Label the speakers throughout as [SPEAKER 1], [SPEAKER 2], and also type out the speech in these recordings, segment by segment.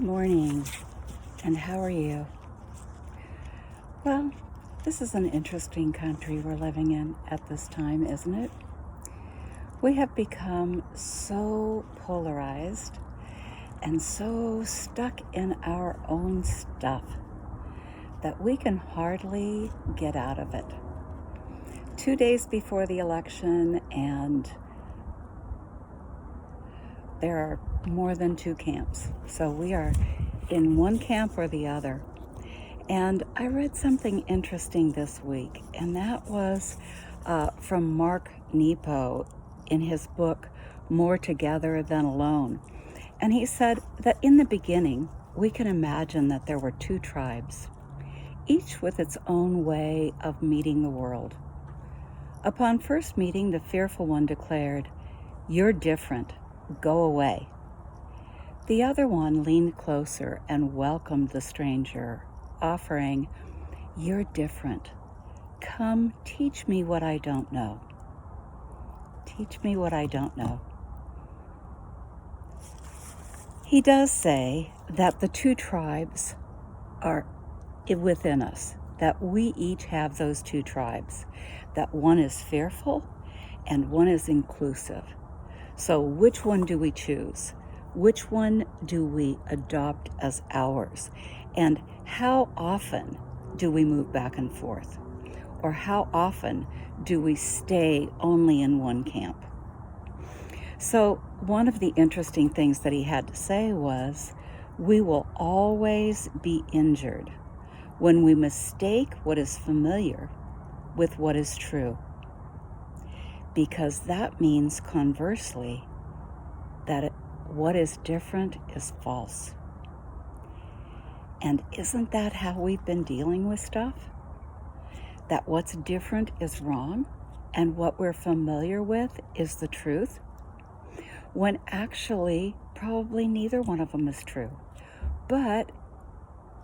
[SPEAKER 1] Good morning, and how are you? Well, this is an interesting country we're living in at this time, isn't it? We have become so polarized and so stuck in our own stuff that we can hardly get out of it. 2 days before the election, and there are more than two camps. So we are in one camp or the other. And I read something interesting this week, and that was from Mark Nepo in his book, More Together Than Alone. And he said that in the beginning, we can imagine that there were two tribes, each with its own way of meeting the world. Upon first meeting, the fearful one declared, "You're different. Go away." The other one leaned closer and welcomed the stranger, offering, "You're different. Come teach me what I don't know. Teach me what I don't know." He does say that the two tribes are within us, that we each have those two tribes, that one is fearful and one is inclusive. So which one do we choose? Which one do we adopt as ours? And how often do we move back and forth? Or how often do we stay only in one camp? So one of the interesting things that he had to say was, we will always be injured when we mistake what is familiar with what is true. Because that means, conversely, that what is different is false. And isn't that how we've been dealing with stuff? That what's different is wrong, and what we're familiar with is the truth? When actually, probably neither one of them is true. But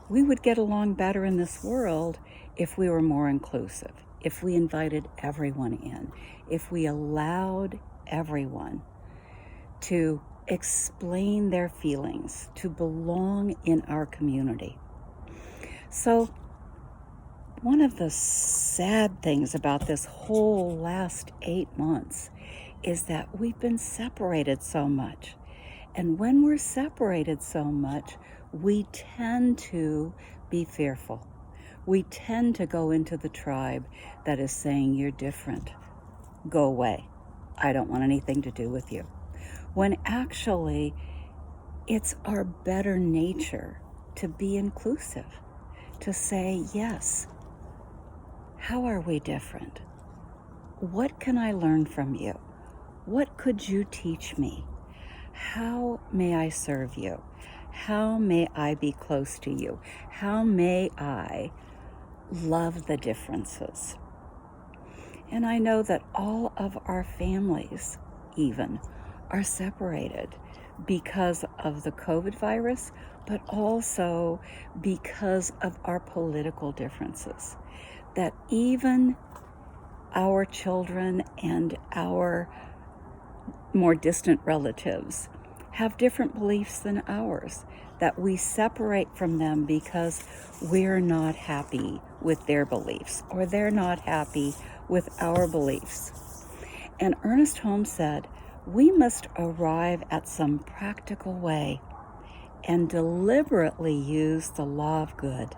[SPEAKER 1] we would get along better in this world if we were more inclusive, if we invited everyone in, if we allowed everyone to explain their feelings, to belong in our community. So one of the sad things about this whole last 8 months is that we've been separated so much. And when we're separated so much, we tend to be fearful. We tend to go into the tribe that is saying, "You're different. Go away. I don't want anything to do with you." When actually, it's our better nature to be inclusive, to say, yes, how are we different? What can I learn from you? What could you teach me? How may I serve you? How may I be close to you? How may I love the differences? And I know that all of our families even are separated because of the COVID virus, but also because of our political differences. That even our children and our more distant relatives have different beliefs than ours, that we separate from them because we're not happy with their beliefs or they're not happy with our beliefs. And Ernest Holmes said, we must arrive at some practical way and deliberately use the law of good.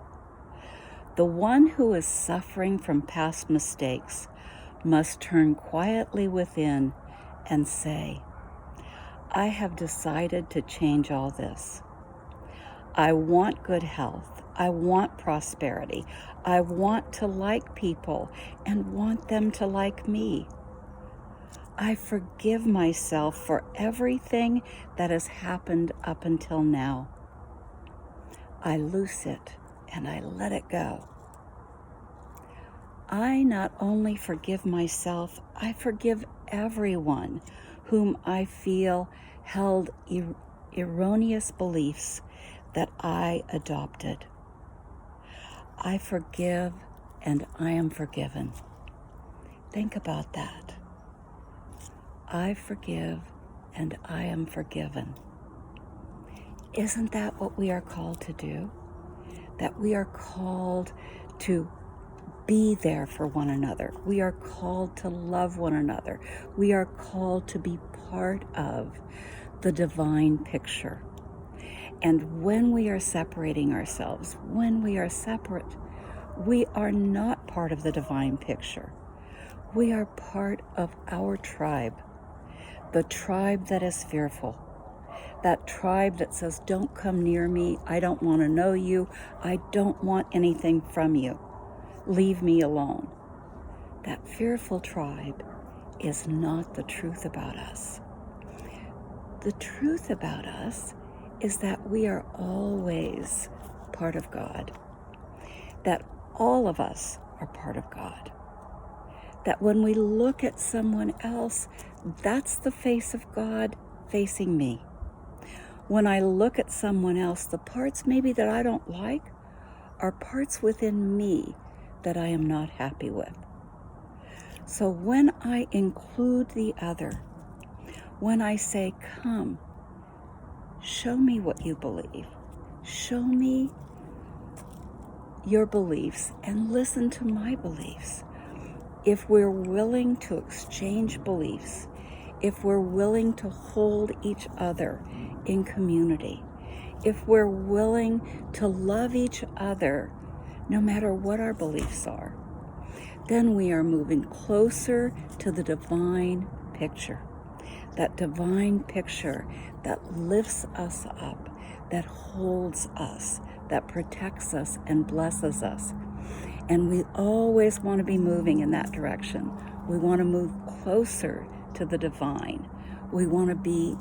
[SPEAKER 1] The one who is suffering from past mistakes must turn quietly within and say, "I have decided to change all this. I want good health. I want prosperity. I want to like people and want them to like me. I forgive myself for everything that has happened up until now. I loose it and I let it go. I not only forgive myself, I forgive everyone whom I feel held erroneous beliefs that I adopted. I forgive and I am forgiven." Think about that. I forgive and I am forgiven. isn't that what we are called to do? That we are called to be there for one another. We are called to love one another. We are called to be part of the divine picture. And when we are separating ourselves, when we are separate, we are not part of the divine picture. We are part of our tribe, the tribe that is fearful, that tribe that says, don't come near me, I don't want to know you, I don't want anything from you, leave me alone. That fearful tribe is not the truth about us. The truth about us is that we are always part of God, that all of us are part of God, that when we look at someone else, that's the face of God facing me. When I look at someone else, the parts maybe that I don't like are parts within me that I am not happy with. So when I include the other, when I say, come, show me what you believe, show me your beliefs and listen to my beliefs. If we're willing to exchange beliefs, if we're willing to hold each other in community, if we're willing to love each other no matter what our beliefs are, then we are moving closer to the divine picture. That divine picture that lifts us up, that holds us, that protects us and blesses us. And we always want to be moving in that direction. We want to move closer to the divine. We want to be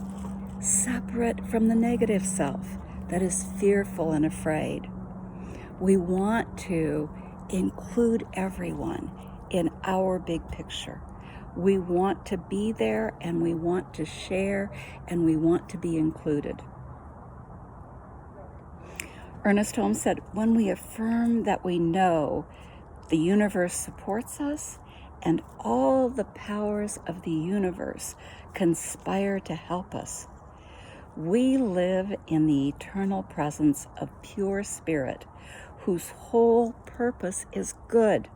[SPEAKER 1] separate from the negative self that is fearful and afraid. We want to include everyone in our big picture. We want to be there, and we want to share, and we want to be included. Ernest Holmes said, when we affirm that we know the universe supports us and all the powers of the universe conspire to help us, we live in the eternal presence of pure spirit, whose whole purpose is good,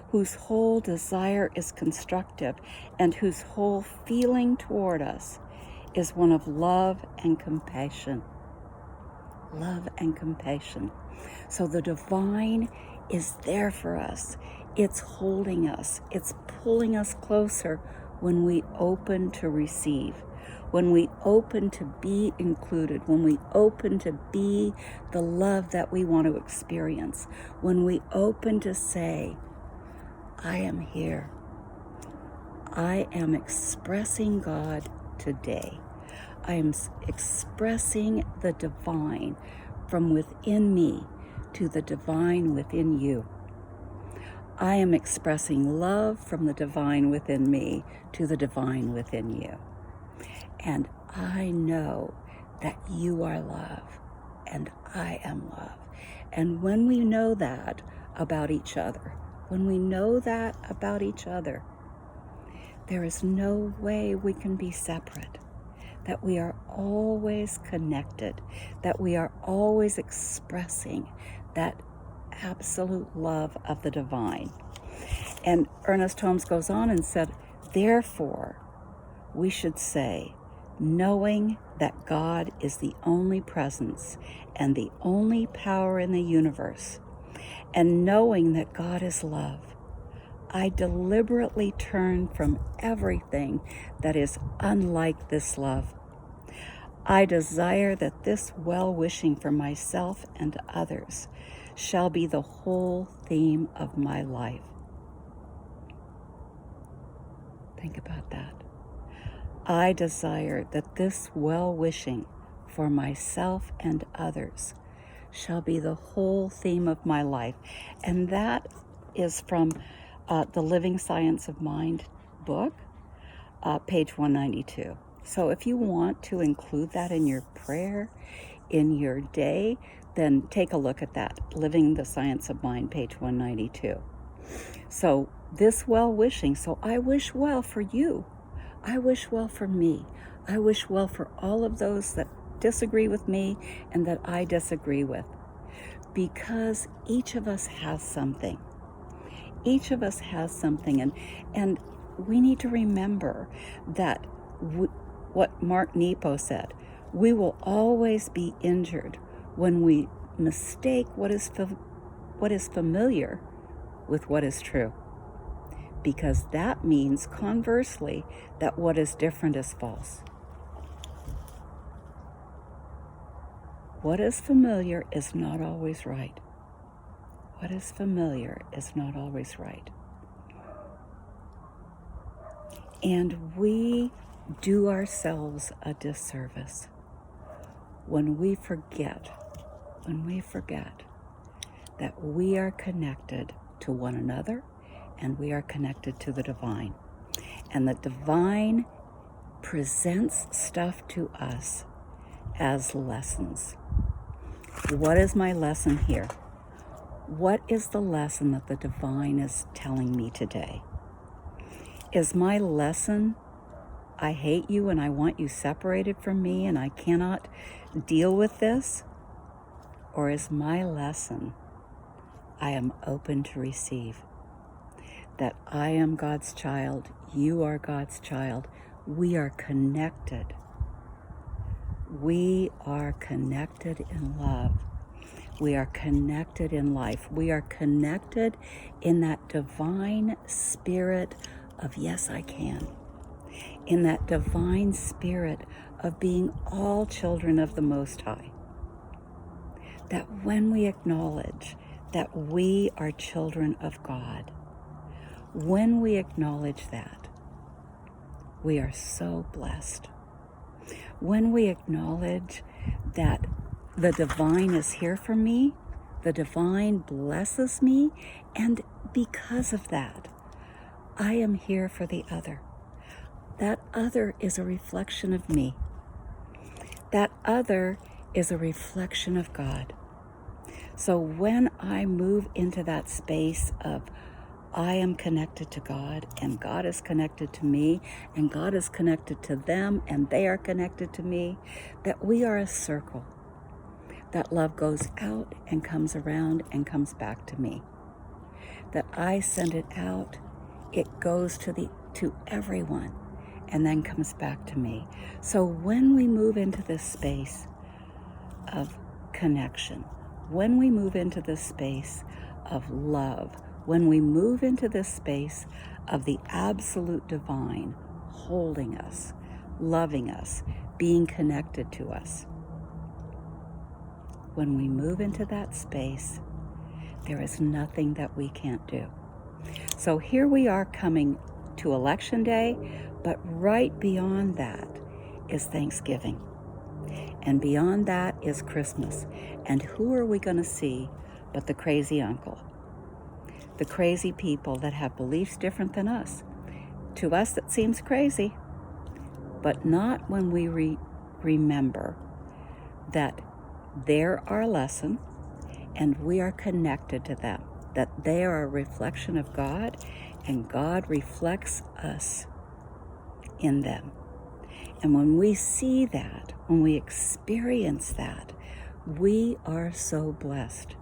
[SPEAKER 1] whose whole desire is constructive, and whose whole feeling toward us is one of love and compassion. Love and compassion. So the divine is there for us. It's holding us. It's pulling us closer when we open to receive, when we open to be included, when we open to be the love that we want to experience, when we open to say, I am here. I am expressing God today. I am expressing the divine from within me to the divine within you. I am expressing love from the divine within me to the divine within you. And I know that you are love and I am love. And when we know that about each other, there is no way we can be separate, that we are always connected, that we are always expressing that absolute love of the divine. And Ernest Holmes goes on and said, therefore, we should say, knowing that God is the only presence and the only power in the universe, and knowing that God is love, I deliberately turn from everything that is unlike this love. I desire that this well-wishing for myself and others shall be the whole theme of my life. Think about that. I desire that this well-wishing for myself and others shall be the whole theme of my life. And that is from the Living Science of Mind book, page 192. So if you want to include that in your prayer, in your day, then take a look at that, Living the Science of Mind, page 192. So this well-wishing, so I wish well for you. I wish well for me. I wish well for all of those that disagree with me and that I disagree with. Because each of us has something. Each of us has something, and we need to remember that what Mark Nepo said, we will always be injured when we mistake what is familiar with what is true. Because that means, conversely, that what is different is false. What is familiar is not always right. What is familiar is not always right. And we do ourselves a disservice when we forget that we are connected to one another and we are connected to the divine. And the divine presents stuff to us as lessons. What is my lesson here? What is the lesson that the divine is telling me today? Is my lesson, I hate you and I want you separated from me and I cannot deal with this? Or is my lesson, I am open to receive? That I am God's child, you are God's child, we are connected. We are connected in love. We are connected in life. We are connected in that divine spirit of yes, I can. In that divine spirit of being all children of the Most High. That when we acknowledge that we are children of God, when we acknowledge that, we are so blessed. When we acknowledge that the divine is here for me, the divine blesses me, and because of that, I am here for the other. That other is a reflection of me. That other is a reflection of God. So when I move into that space of I am connected to God, and God is connected to me, and God is connected to them, and they are connected to me, that we are a circle. That love goes out and comes around and comes back to me. That I send it out, it goes to everyone, and then comes back to me. So when we move into this space of connection, when we move into this space of love, when we move into this space of the absolute divine holding us, loving us, being connected to us, when we move into that space, there is nothing that we can't do. So here we are coming to Election Day, but right beyond that is Thanksgiving. And beyond that is Christmas. And who are we going to see but the crazy uncle? The crazy people that have beliefs different than us. To us, that seems crazy, but not when we remember that they're our lesson and we are connected to them, that they are a reflection of God and God reflects us in them. And when we see that, when we experience that, we are so blessed.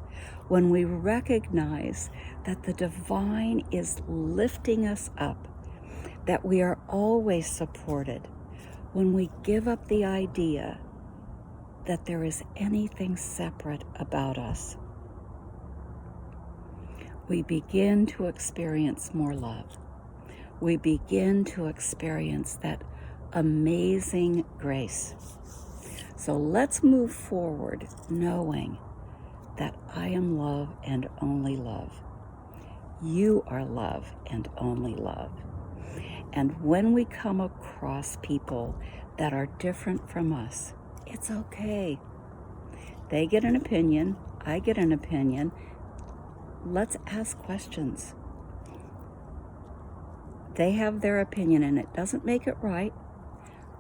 [SPEAKER 1] When we recognize that the divine is lifting us up, that we are always supported, when we give up the idea that there is anything separate about us, we begin to experience more love. We begin to experience that amazing grace. So let's move forward knowing that I am love and only love. You are love and only love. And when we come across people that are different from us, it's okay. They get an opinion, I get an opinion. Let's ask questions. They have their opinion and it doesn't make it right.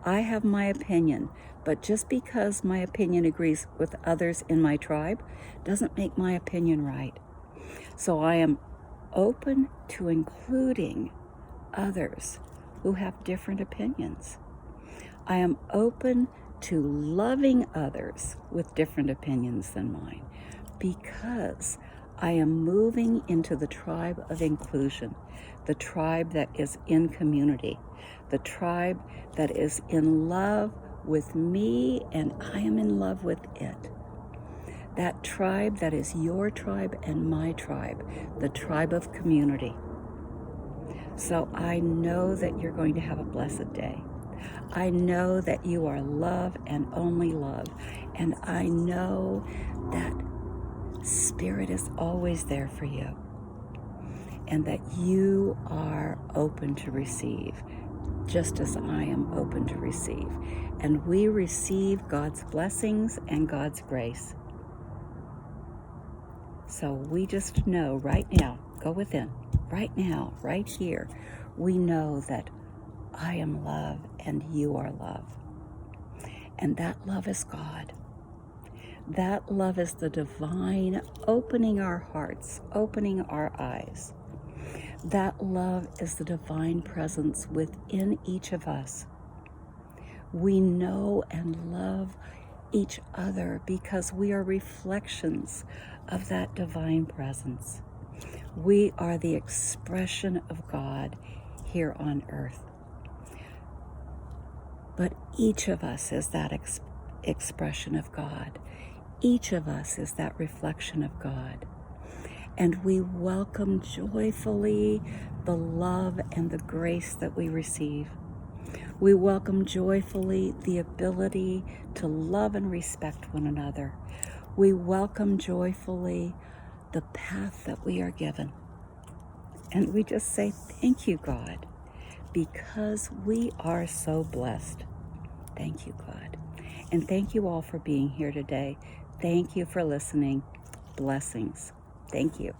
[SPEAKER 1] I have my opinion, but just because my opinion agrees with others in my tribe doesn't make my opinion right. So I am open to including others who have different opinions. I am open to loving others with different opinions than mine, because I am moving into the tribe of inclusion, the tribe that is in community, the tribe that is in love with me and I am in love with it. That tribe that is your tribe and my tribe, the tribe of community. So I know that you're going to have a blessed day. I know that you are love and only love. And I know that Spirit is always there for you. And that you are open to receive, just as I am open to receive. And we receive God's blessings and God's grace. So we just know right now, go within, right now, right here, we know that I am love and you are love. And that love is God. That love is the divine opening our hearts, opening our eyes. That love is the divine presence within each of us. We know and love each other because we are reflections of that divine presence. We are the expression of God here on earth. But each of us is that expression of God. Each of us is that reflection of God. And we welcome joyfully the love and the grace that we receive. We welcome joyfully the ability to love and respect one another. We welcome joyfully the path that we are given. And we just say, thank you, God, because we are so blessed. Thank you, God. And thank you all for being here today. Thank you for listening. Blessings. Thank you.